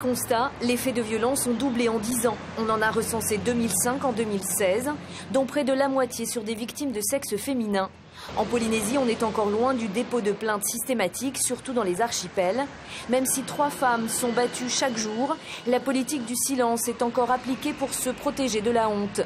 Constat, les faits de violence ont doublé en 10 ans. On en a recensé 2005 en 2016, dont près de la moitié sur des victimes de sexe féminin. En Polynésie, on est encore loin du dépôt de plaintes systématiques, surtout dans les archipels. Même si 3 femmes sont battues chaque jour, la politique du silence est encore appliquée pour se protéger de la honte.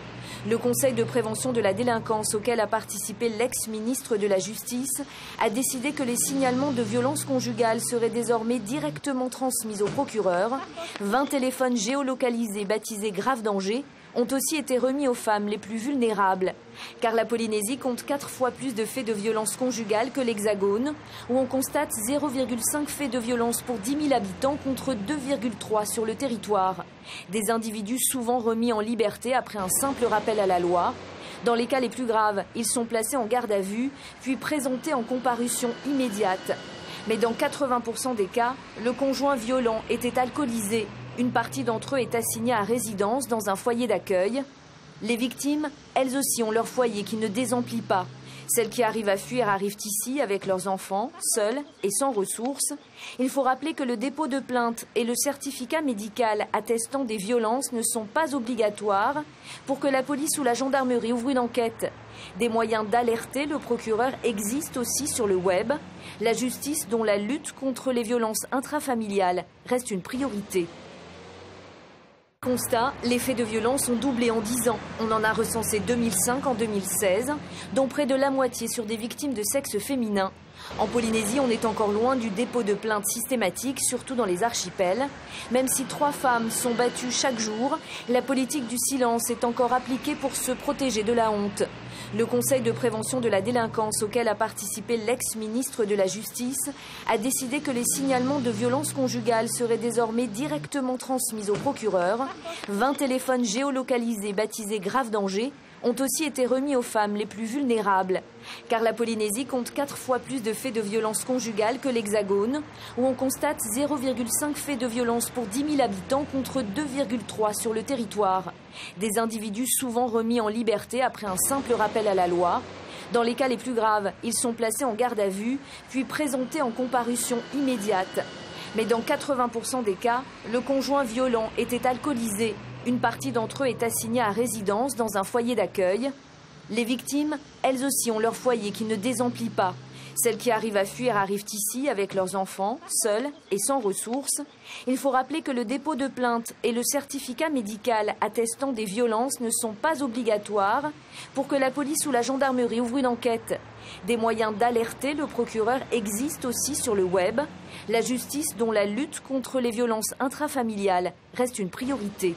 Le Conseil de prévention de la délinquance, auquel a participé l'ex-ministre de la Justice, a décidé que les signalements de violences conjugales seraient désormais directement transmis au procureur. 20 téléphones géolocalisés baptisés grave danger ont aussi été remis aux femmes les plus vulnérables. Car la Polynésie compte 4 fois plus de faits de violence conjugale que l'Hexagone, où on constate 0,5 faits de violence pour 10 000 habitants contre 2,3 sur le territoire. Des individus souvent remis en liberté après un simple rappel à la loi. Dans les cas les plus graves, ils sont placés en garde à vue, puis présentés en comparution immédiate. Mais dans 80% des cas, le conjoint violent était alcoolisé. Une partie d'entre eux est assignée à résidence dans un foyer d'accueil. Les victimes, elles aussi, ont leur foyer qui ne désemplit pas. Celles qui arrivent à fuir arrivent ici avec leurs enfants, seules et sans ressources. Il faut rappeler que le dépôt de plainte et le certificat médical attestant des violences ne sont pas obligatoires pour que la police ou la gendarmerie ouvre une enquête. Des moyens d'alerter le procureur existent aussi sur le web. La justice, dont la lutte contre les violences intrafamiliales reste une priorité. Constat, les faits de violence ont doublé en 10 ans. On en a recensé 2005 en 2016, dont près de la moitié sur des victimes de sexe féminin. En Polynésie, on est encore loin du dépôt de plaintes systématiques, surtout dans les archipels. Même si 3 femmes sont battues chaque jour, la politique du silence est encore appliquée pour se protéger de la honte. Le Conseil de prévention de la délinquance, auquel a participé l'ex-ministre de la Justice, a décidé que les signalements de violences conjugales seraient désormais directement transmis au procureur. 20 téléphones géolocalisés baptisés grave danger ont aussi été remis aux femmes les plus vulnérables. Car la Polynésie compte 4 fois plus de faits de violence conjugale que l'Hexagone, où on constate 0,5 faits de violence pour 10 000 habitants contre 2,3 sur le territoire. Des individus souvent remis en liberté après un simple rappel à la loi. Dans les cas les plus graves, ils sont placés en garde à vue, puis présentés en comparution immédiate. Mais dans 80% des cas, le conjoint violent était alcoolisé. Une partie d'entre eux est assignée à résidence dans un foyer d'accueil. Les victimes, elles aussi, ont leur foyer qui ne désemplit pas. Celles qui arrivent à fuir arrivent ici avec leurs enfants, seules et sans ressources. Il faut rappeler que le dépôt de plainte et le certificat médical attestant des violences ne sont pas obligatoires pour que la police ou la gendarmerie ouvre une enquête. Des moyens d'alerter le procureur existent aussi sur le web. La justice, dont la lutte contre les violences intrafamiliales reste une priorité.